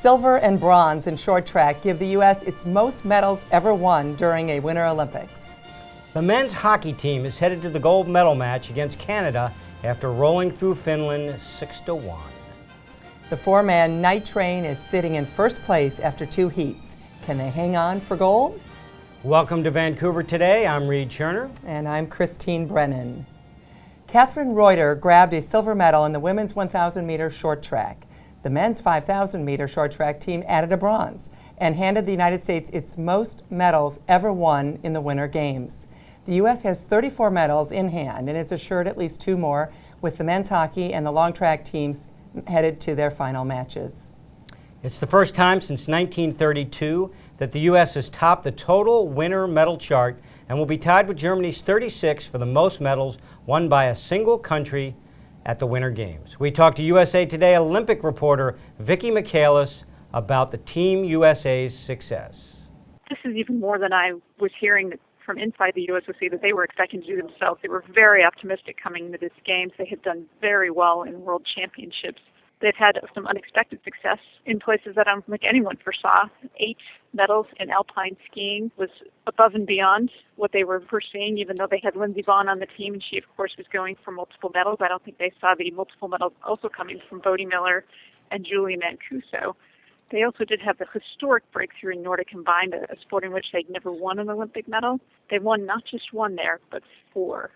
Silver and bronze in short track give the U.S. its most medals ever won during a Winter Olympics. The men's hockey team is headed to the gold medal match against Canada after rolling through Finland 6-1. The four-man night train is sitting in first place after 2 heats. Can they hang on for gold? Welcome to Vancouver Today. I'm Reed Cherner. And I'm Christine Brennan. Catherine Reuter grabbed a silver medal in the women's 1,000-meter short track. The men's 5,000-meter short track team added a bronze and handed the United States its most medals ever won in the Winter Games. The U.S. has 34 medals in hand and is assured at least 2 more, with the men's hockey and the long track teams headed to their final matches. It's the first time since 1932 that the U.S. has topped the total winter medal chart and will be tied with Germany's 36 for the most medals won by a single country at the Winter Games. We talked to USA Today Olympic reporter Vicki Michaelis about the Team USA's success. This is even more than I was hearing from inside the USOC that they were expecting to do themselves. They were very optimistic coming into this Games. They had done very well in World Championships. They've had some unexpected success in places that I don't think anyone foresaw. 8 medals in alpine skiing was above and beyond what they were foreseeing, even though they had Lindsey Vonn on the team, and she, of course, was going for multiple medals. I don't think they saw the multiple medals also coming from Bodie Miller and Julie Mancuso. They also did have the historic breakthrough in Nordic combined, a sport in which they'd never won an Olympic medal. They won not just 1 there, but 4.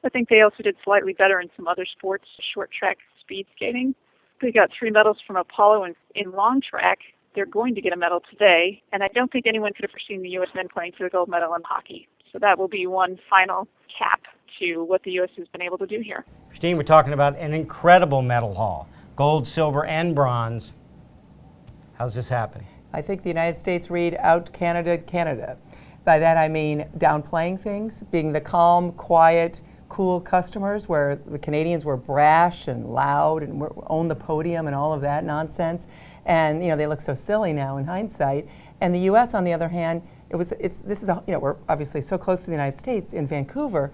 I think they also did slightly better in some other sports, short track, speed skating. They got 3 medals from Apolo in long track. They're going to get a medal today, and I don't think anyone could have foreseen the U.S. men playing for the gold medal in hockey. So that will be one final cap to what the U.S. has been able to do here. Christine, we're talking about an incredible medal haul, gold, silver, and bronze. How's this happening? I think the United States out Canada. By that I mean downplaying things, being the calm, quiet, cool customers, where the Canadians were brash and loud and owned the podium and all of that nonsense. And they look so silly now in hindsight. And the U.S. on the other hand, we're obviously so close to the United States in Vancouver,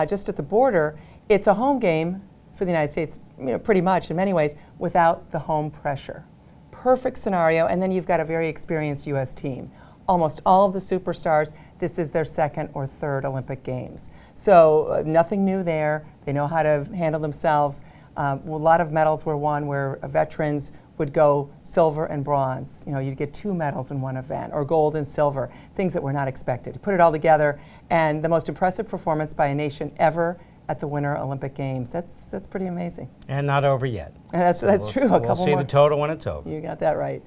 just at the border. It's a home game for the United States, pretty much in many ways, without the home pressure. Perfect scenario, and then you've got a very experienced U.S. team. Almost all of the superstars, this is their 2nd or 3rd Olympic Games. So nothing new there. They know how to handle themselves. A lot of medals were won where veterans would go silver and bronze. You'd get 2 medals in one event, or gold and silver, things that were not expected. You put it all together, and the most impressive performance by a nation ever at the Winter Olympic Games. That's pretty amazing. And not over yet. And that's true. We'll see the total when it's over. You got that right.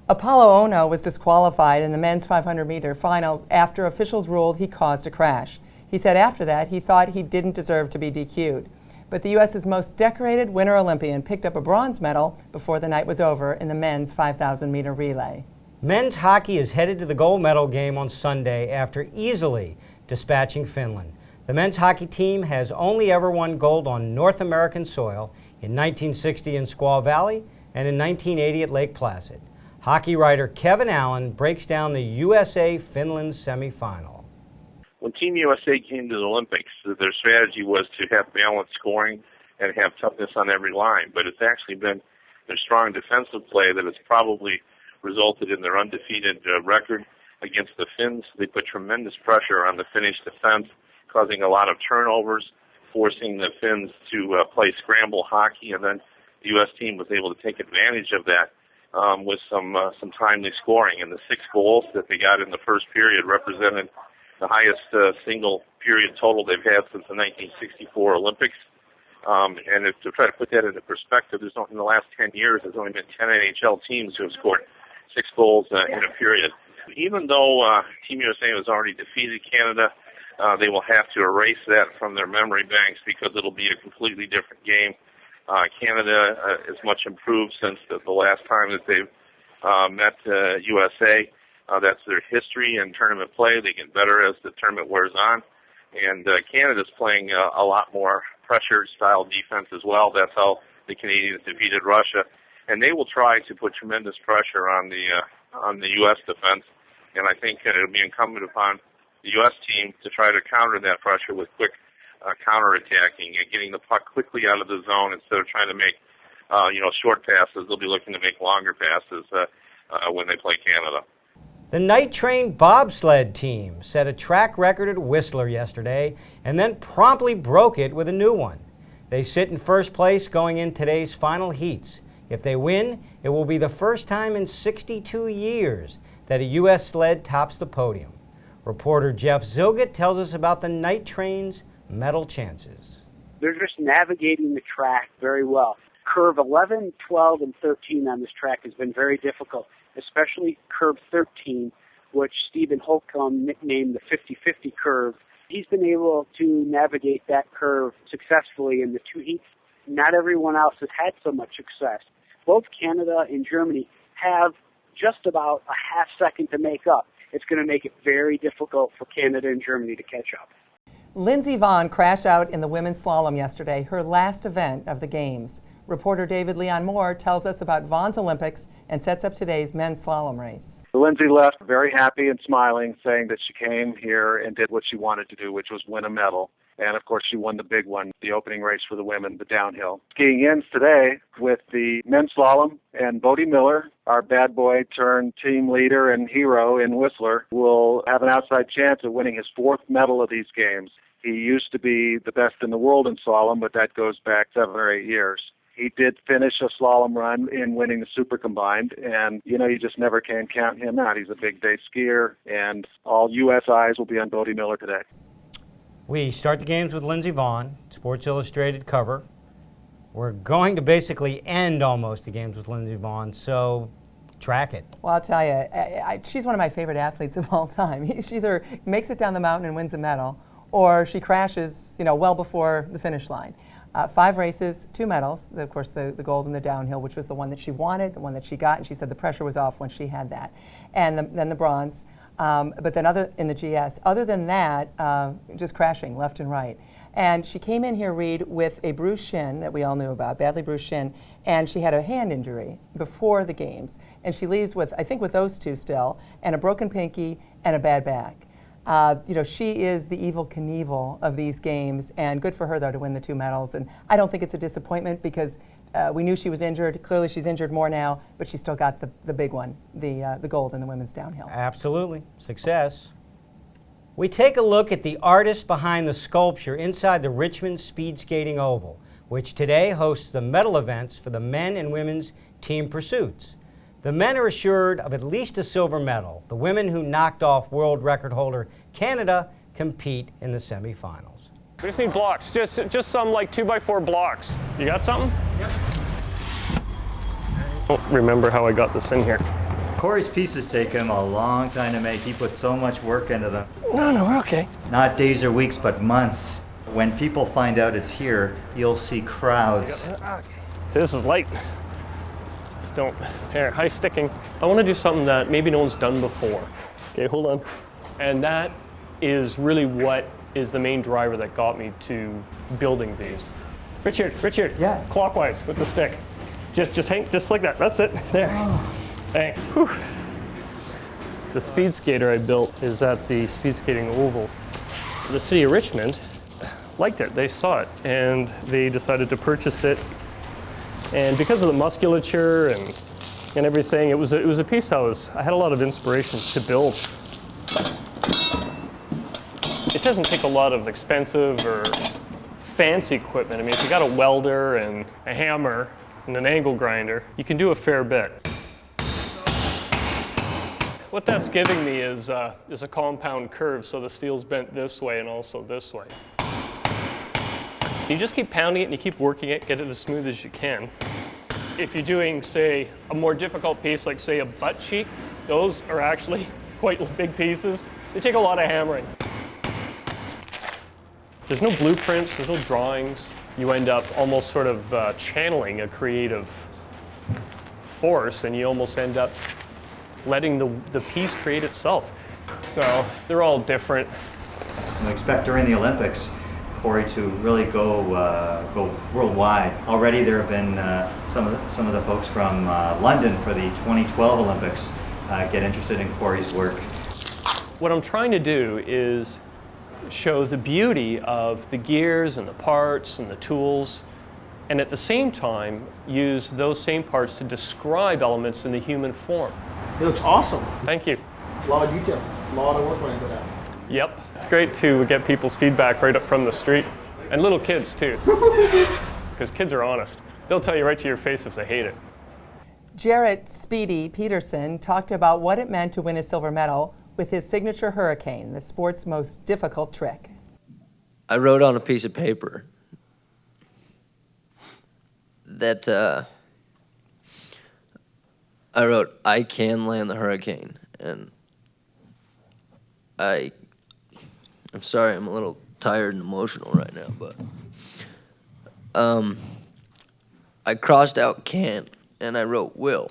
Apolo Ohno was disqualified in the men's 500-meter finals after officials ruled he caused a crash. He said after that he thought he didn't deserve to be DQ'd. But the U.S.'s most decorated Winter Olympian picked up a bronze medal before the night was over in the men's 5,000-meter relay. Men's hockey is headed to the gold medal game on Sunday after easily dispatching Finland. The men's hockey team has only ever won gold on North American soil in 1960 in Squaw Valley and in 1980 at Lake Placid. Hockey writer Kevin Allen breaks down the USA-Finland semifinal. When Team USA came to the Olympics, their strategy was to have balanced scoring and have toughness on every line. But it's actually been their strong defensive play that has probably resulted in their undefeated record against the Finns. They put tremendous pressure on the Finnish defense, causing a lot of turnovers, forcing the Finns to play scramble hockey, and then the U.S. team was able to take advantage of that with some timely scoring. And the 6 goals that they got in the first period represented the highest single period total they've had since the 1964 Olympics. And to try to put that into perspective, in the last 10 years, there's only been 10 NHL teams who have scored 6 goals in a period. Even though Team USA has already defeated Canada, they will have to erase that from their memory banks because it'll be a completely different game. Canada is much improved since the last time that they've met USA. That's their history in tournament play. They get better as the tournament wears on. And Canada's playing a lot more pressure-style defense as well. That's how the Canadians defeated Russia. And they will try to put tremendous pressure on the U.S. defense. And I think it'll be incumbent upon the U.S. team to try to counter that pressure with quick counterattacking and getting the puck quickly out of the zone instead of trying to make short passes. They'll be looking to make longer passes when they play Canada. The Night Train bobsled team set a track record at Whistler yesterday and then promptly broke it with a new one. They sit in first place going in today's final heats. If they win, it will be the first time in 62 years that a U.S. sled tops the podium. Reporter Jeff Zilgett tells us about the Night Train's medal chances. They're just navigating the track very well. Curve 11, 12, and 13 on this track has been very difficult, especially curve 13, which Stephen Holcomb nicknamed the 50-50 curve. He's been able to navigate that curve successfully in the two heats. Not everyone else has had so much success. Both Canada and Germany have just about a half second to make up. It's going to make it very difficult for Canada and Germany to catch up. Lindsey Vonn crashed out in the women's slalom yesterday, her last event of the Games. Reporter David Leon Moore tells us about Vonn's Olympics and sets up today's men's slalom race. Lindsay left very happy and smiling, saying that she came here and did what she wanted to do, which was win a medal. And, of course, she won the big one, the opening race for the women, the downhill. Skiing ends today with the men's slalom, and Bodie Miller, our bad boy turned team leader and hero in Whistler, will have an outside chance of winning his fourth medal of these games. He used to be the best in the world in slalom, but that goes back 7 or 8 years. He did finish a slalom run in winning the Super Combined, and, you just never can count him out. He's a big day skier, and all U.S. eyes will be on Bodie Miller today. We start the games with Lindsey Vonn, Sports Illustrated cover. We're going to basically end almost the games with Lindsey Vonn, so track it. Well, I'll tell you, she's one of my favorite athletes of all time. She either makes it down the mountain and wins a medal, or she crashes, well before the finish line. 5 races, 2 medals, of course the gold in the downhill, which was the one that she wanted, the one that she got, and she said the pressure was off when she had that. And then the bronze, but then in the GS. Other than that, just crashing left and right. And she came in here, Reed, with a bruised shin that we all knew about, badly bruised shin, and she had a hand injury before the games. And she leaves with, I think with those 2 still, and a broken pinky and a bad back. She is the evil Knievel of these games, and good for her, though, to win the 2 medals. And I don't think it's a disappointment because we knew she was injured. Clearly, she's injured more now, but she still got the big one, the gold in the women's downhill. Absolutely. Success. We take a look at the artist behind the sculpture inside the Richmond Speed Skating Oval, which today hosts the medal events for the men and women's team pursuits. The men are assured of at least a silver medal. The women, who knocked off world record holder Canada, compete in the semifinals. We just need blocks, just some 2x4 blocks. You got something? Yep. I don't remember how I got this in here. Corey's pieces take him a long time to make. He puts so much work into them. No, we're okay. Not days or weeks, but months. When people find out it's here, you'll see crowds. This is light. Don't. Here, high sticking. I want to do something that maybe no one's done before. Okay, hold on. And that is really what is the main driver that got me to building these. Richard. Yeah. Clockwise with the stick. Just hang, just like that. That's it. There. Oh. Thanks. Whew. The speed skater I built is at the Speed Skating Oval. The city of Richmond liked it. They saw it, and they decided to purchase it. And because of the musculature and everything, it was a piece I had a lot of inspiration to build. It doesn't take a lot of expensive or fancy equipment. I mean, if you got a welder and a hammer and an angle grinder, you can do a fair bit. What that's giving me is a compound curve, so the steel's bent this way and also this way. You just keep pounding it and you keep working it, get it as smooth as you can. If you're doing, say, a more difficult piece, like say a butt cheek, those are actually quite big pieces. They take a lot of hammering. There's no blueprints, there's no drawings. You end up almost sort of channeling a creative force, and you almost end up letting the piece create itself. So they're all different. We expect during the Olympics Corey to really go worldwide. Already there have been some of the folks from London for the 2012 Olympics get interested in Corey's work. What I'm trying to do is show the beauty of the gears and the parts and the tools and at the same time use those same parts to describe elements in the human form. It looks awesome. Thank you. A lot of detail, a lot of work went into that. Yep. It's great to get people's feedback right up from the street. And little kids too. Because kids are honest. They'll tell you right to your face if they hate it. Jarrett Speedy Peterson talked about what it meant to win a silver medal with his signature hurricane, the sport's most difficult trick. I wrote on a piece of paper that I wrote, "I can land the hurricane," and I'm sorry, I'm a little tired and emotional right now, but I crossed out "can" and I wrote "will."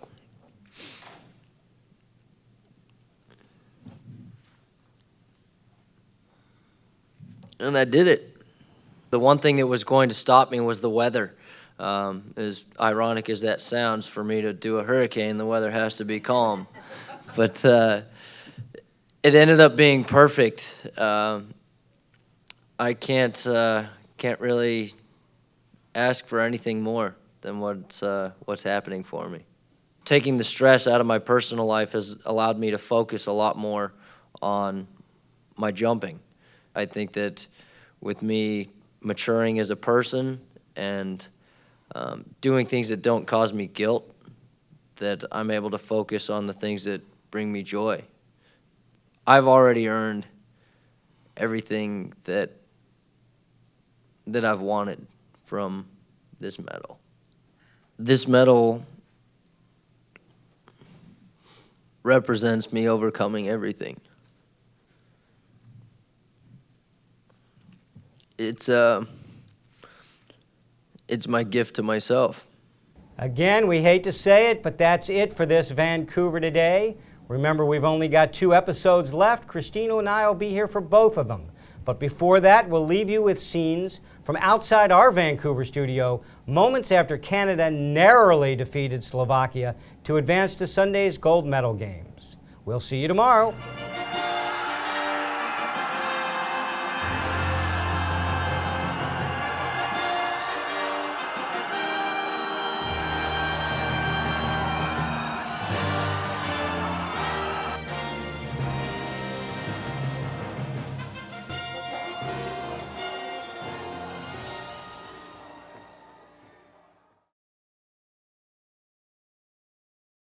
And I did it. The one thing that was going to stop me was the weather. As ironic as that sounds, for me to do a hurricane, the weather has to be calm. But it ended up being perfect. I can't really ask for anything more than what's happening for me. Taking the stress out of my personal life has allowed me to focus a lot more on my jumping. I think that with me maturing as a person and doing things that don't cause me guilt, that I'm able to focus on the things that bring me joy. I've already earned everything that I've wanted from this medal. This medal represents me overcoming everything. It's my gift to myself. Again, we hate to say it, but that's it for this Vancouver Today. Remember, we've only got 2 episodes left. Christina and I will be here for both of them. But before that, we'll leave you with scenes from outside our Vancouver studio, moments after Canada narrowly defeated Slovakia to advance to Sunday's gold medal games. We'll see you tomorrow.